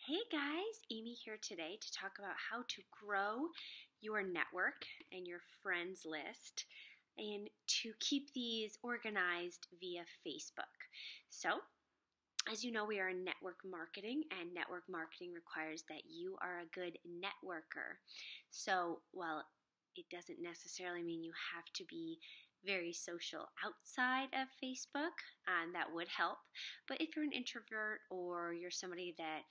Hey guys, Amy here today to talk about how to grow your network and your friends list and to keep these organized via Facebook. So, as you know, we are in network marketing, and network marketing requires that you are a good networker. So, while it doesn't necessarily mean you have to be very social outside of Facebook, that would help. But if you're an introvert or you're somebody that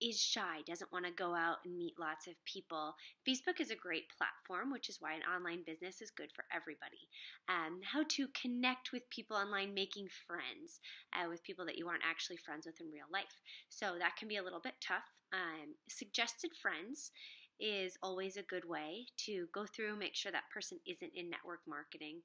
is shy, doesn't want to go out and meet lots of people, Facebook is a great platform, which is why an online business is good for everybody. How to connect with people online, making friends with people that you aren't actually friends with in real life. So that can be a little bit tough. Suggested friends is always a good way to go through, make sure that person isn't in network marketing.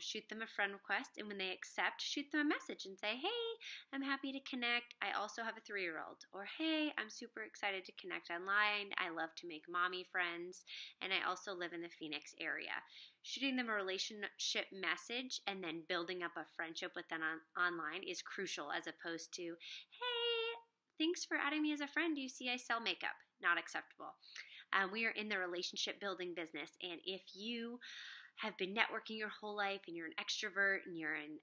Shoot them a friend request, and when they accept, shoot them a message and say, hey, I'm happy to connect. I also have a 3-year-old. Or, hey, I'm super excited to connect online. I love to make mommy friends, and I also live in the Phoenix area. Shooting them a relationship message and then building up a friendship with them online is crucial, as opposed to, hey, thanks for adding me as a friend. Do you see I sell makeup? Not acceptable. We are in the relationship building business, and if you have been networking your whole life and you're an extrovert and you're in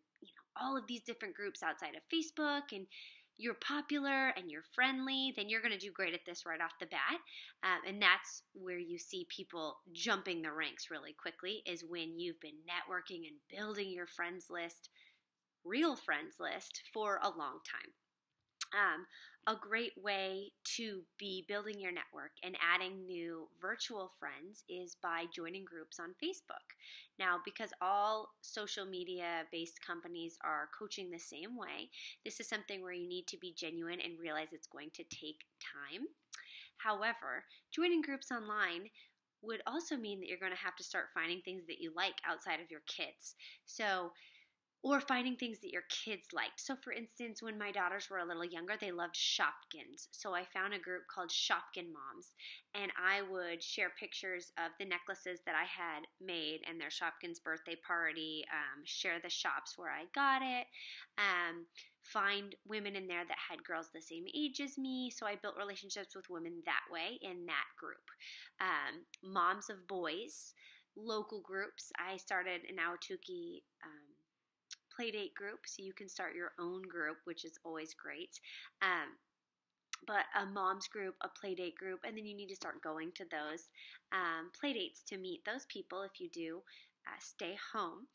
all of these different groups outside of Facebook and you're popular and you're friendly, then you're going to do great at this right off the bat. And that's where you see people jumping the ranks really quickly, is when you've been networking and building your friends list, real friends list, for a long time. A great way to be building your network and adding new virtual friends is by joining groups on Facebook. Now, because all social media based companies are coaching the same way, this is something where you need to be genuine and realize it's going to take time. However, joining groups online would also mean that you're going to have to start finding things that you like outside of your kids. Or finding things that your kids liked. So for instance, when my daughters were a little younger, they loved Shopkins. So I found a group called Shopkin Moms, and I would share pictures of the necklaces that I had made and their Shopkins birthday party, share the shops where I got it, find women in there that had girls the same age as me. So I built relationships with women that way in that group. Moms of boys, local groups. I started an Ahwatukee Playdate group, so you can start your own group, which is always great. But a mom's group, a Playdate group, and then you need to start going to those Playdates to meet those people if you do stay home.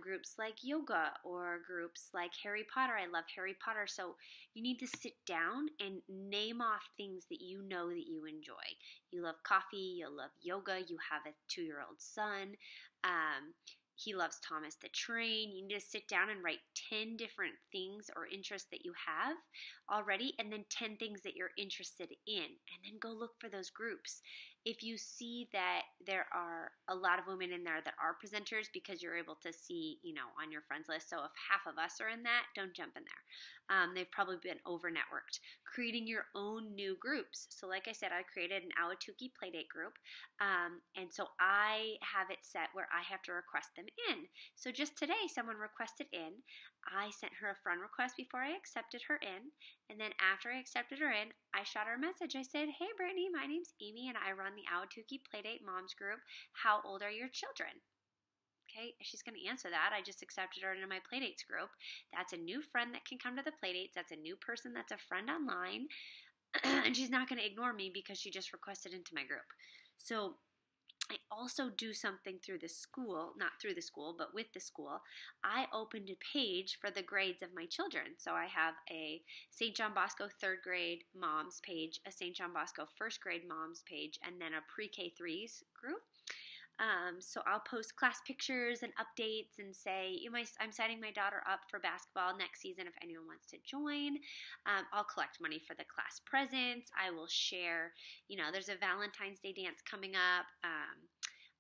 Groups like yoga or groups like Harry Potter. I love Harry Potter, so you need to sit down and name off things that you know that you enjoy. You love coffee, you love yoga, you have a 2-year-old son. He loves Thomas the Train. You need to sit down and write 10 different things or interests that you have already, and then 10 things that you're interested in, and then go look for those groups. If you see that there are a lot of women in there that are presenters, because you're able to see, on your friends list, so if half of us are in that, don't jump in there. They've probably been over-networked. Creating your own new groups. So like I said, I created an Ahwatukee Playdate group, and so I have it set where I have to request them in. So just today, someone requested in. I sent her a friend request before I accepted her in, and then after I accepted her in, I shot her a message. I said, hey Brittany, my name's Amy, and I run the Ahwatukee Playdate Moms group. How old are your children? Okay, she's going to answer that. I just accepted her into my Playdates group. That's a new friend that can come to the Playdates. That's a new person that's a friend online. And she's not going to ignore me because she just requested into my group. So I also do something through the school, not through the school, but with the school. I opened a page for the grades of my children. So I have a St. John Bosco 3rd grade moms page, a St. John Bosco 1st grade moms page, and then a pre-K 3s group. So I'll post class pictures and updates and say, I'm signing my daughter up for basketball next season if anyone wants to join. I'll collect money for the class presents. I will share, there's a Valentine's Day dance coming up.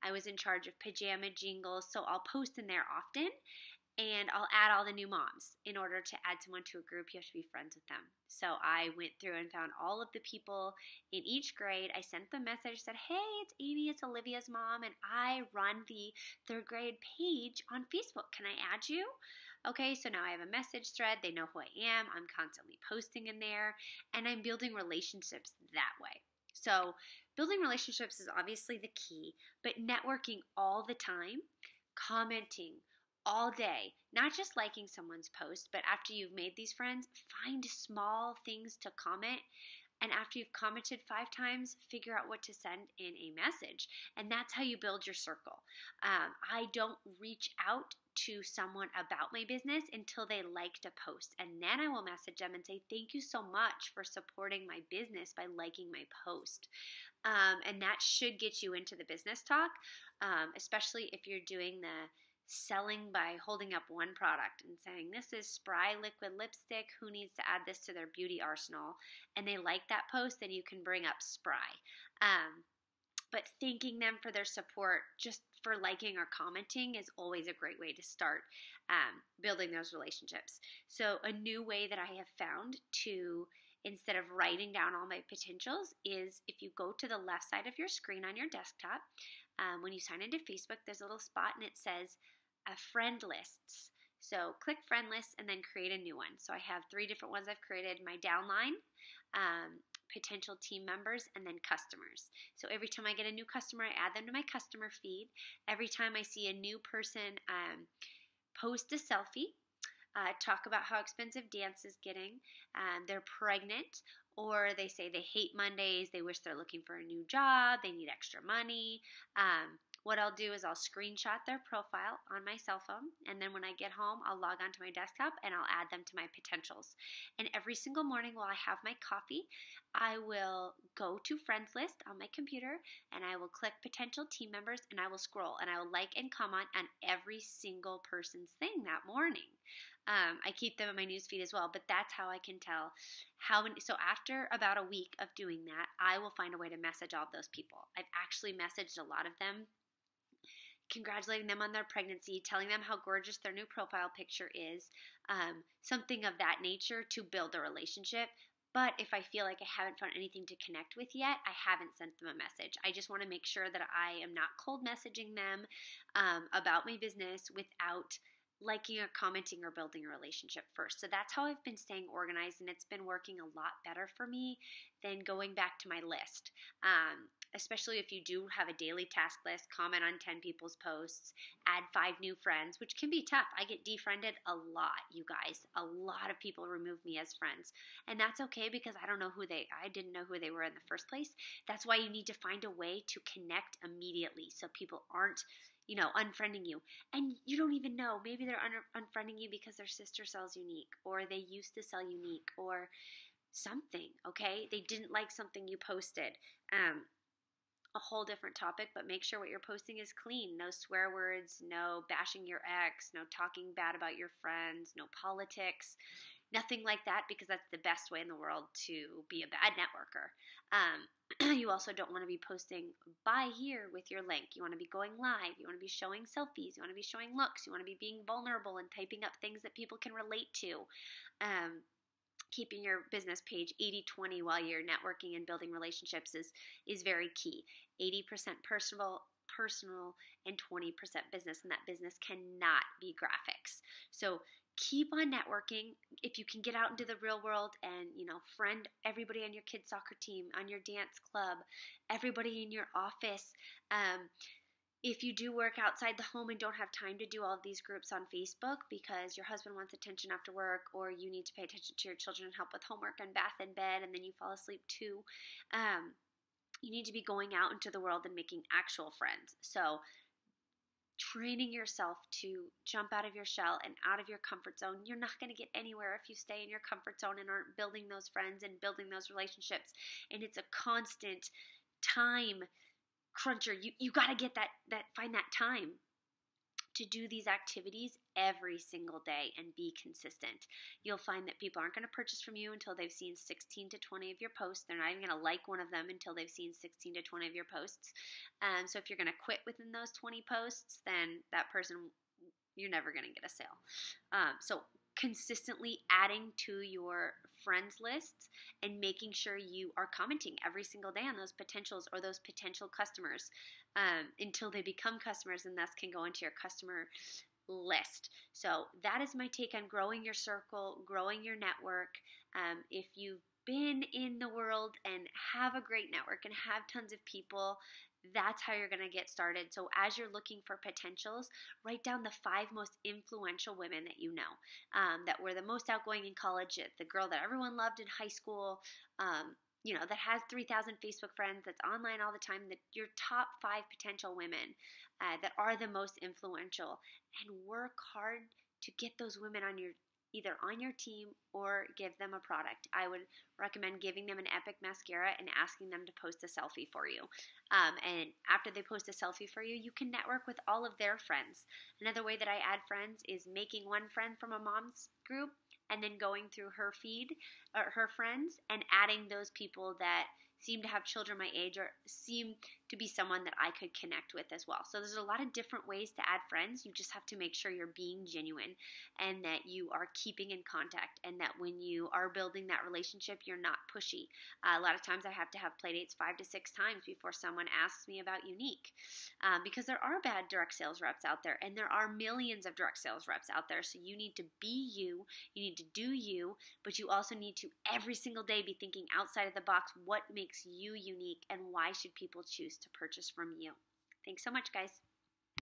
I was in charge of pajama jingles, so I'll post in there often. And I'll add all the new moms. In order to add someone to a group, you have to be friends with them. So I went through and found all of the people in each grade. I sent them a message, said, hey, it's Amy, it's Olivia's mom, and I run the 3rd grade page on Facebook. Can I add you? Okay, so now I have a message thread. They know who I am. I'm constantly posting in there, and I'm building relationships that way. So building relationships is obviously the key, but networking all the time, commenting all day, not just liking someone's post, but after you've made these friends, find small things to comment. And after you've commented 5 times, figure out what to send in a message. And that's how you build your circle. I don't reach out to someone about my business until they liked a post. And then I will message them and say, thank you so much for supporting my business by liking my post. And that should get you into the business talk, especially if you're doing the selling by holding up one product and saying, this is Spry liquid lipstick, who needs to add this to their beauty arsenal, and they like that post, then you can bring up Spry. But thanking them for their support just for liking or commenting is always a great way to start building those relationships. So a new way that I have found to, instead of writing down all my potentials, is if you go to the left side of your screen on your desktop, when you sign into Facebook, there's a little spot and it says friend lists. So click friend lists and then create a new one. So I have 3 different ones I've created: my downline, potential team members, and then customers. So every time I get a new customer, I add them to my customer feed. Every time I see a new person post a selfie, talk about how expensive dance is getting, they're pregnant, or they say they hate Mondays, they wish they're looking for a new job, they need extra money. What I'll do is I'll screenshot their profile on my cell phone, and then when I get home, I'll log onto my desktop and I'll add them to my potentials. And every single morning while I have my coffee, I will go to friends list on my computer and I will click potential team members and I will scroll and I will like and comment on every single person's thing that morning. I keep them in my newsfeed as well, but that's how I can tell how many. So after about a week of doing that, I will find a way to message all of those people. I've actually messaged a lot of them, congratulating them on their pregnancy, telling them how gorgeous their new profile picture is, something of that nature to build a relationship. But if I feel like I haven't found anything to connect with yet, I haven't sent them a message. I just want to make sure that I am not cold messaging them about my business without liking or commenting or building a relationship first. So that's how I've been staying organized, and it's been working a lot better for me than going back to my list. Especially if you do have a daily task list, comment on 10 people's posts, add 5 new friends, which can be tough. I get defriended a lot, you guys. A lot of people remove me as friends. And that's okay because I didn't know who they were in the first place. That's why you need to find a way to connect immediately so people aren't unfriending you. And you don't even know. Maybe they're unfriending you because their sister sells Younique, or they used to sell Younique, or something, okay? They didn't like something you posted. A whole different topic, but make sure what you're posting is clean. No swear words, no bashing your ex, no talking bad about your friends, no politics, nothing like that, because that's the best way in the world to be a bad networker. You also don't want to be posting buy here with your link. You want to be going live. You want to be showing selfies. You want to be showing looks. You want to be being vulnerable and typing up things that people can relate to. Keeping your business page 80-20 while you're networking and building relationships is very key. 80% personal and 20% business, and that business cannot be graphics. So keep on networking. If you can get out into the real world and, friend everybody on your kids' soccer team, on your dance club, everybody in your office. If you do work outside the home and don't have time to do all of these groups on Facebook because your husband wants attention after work, or you need to pay attention to your children and help with homework and bath and bed, and then you fall asleep too, you need to be going out into the world and making actual friends. So training yourself to jump out of your shell and out of your comfort zone. You're not going to get anywhere if you stay in your comfort zone and aren't building those friends and building those relationships. And it's a constant time cruncher. You got to get find that time to do these activities every single day and be consistent. You'll find that people aren't going to purchase from you until they've seen 16 to 20 of your posts. They're not even going to like one of them until they've seen 16 to 20 of your posts. So if you're going to quit within those 20 posts, then that person, you're never going to get a sale. So consistently adding to your friends lists and making sure you are commenting every single day on those potentials or those potential customers until they become customers, and thus can go into your customer list. So that is my take on growing your circle, growing your network. If you've been in the world and have a great network and have tons of people, that's how you're going to get started. So as you're looking for potentials, write down the 5 most influential women that you know, that were the most outgoing in college, the girl that everyone loved in high school, that has 3,000 Facebook friends, that's online all the time, your top 5 potential women that are the most influential, and work hard to get those women either on your team or give them a product. I would recommend giving them an Epic mascara and asking them to post a selfie for you. And after they post a selfie for you, you can network with all of their friends. Another way that I add friends is making one friend from a mom's group and then going through her feed or her friends and adding those people that seem to have children my age or seem to be someone that I could connect with as well. So there's a lot of different ways to add friends. You just have to make sure you're being genuine and that you are keeping in contact, and that when you are building that relationship, you're not pushy. A lot of times I have to have playdates 5 to 6 times before someone asks me about Younique, because there are bad direct sales reps out there, and there are millions of direct sales reps out there. So you need to be you, you need to do you, but you also need to every single day be thinking outside of the box. What makes you unique, and why should people choose to purchase from you? Thanks so much, guys.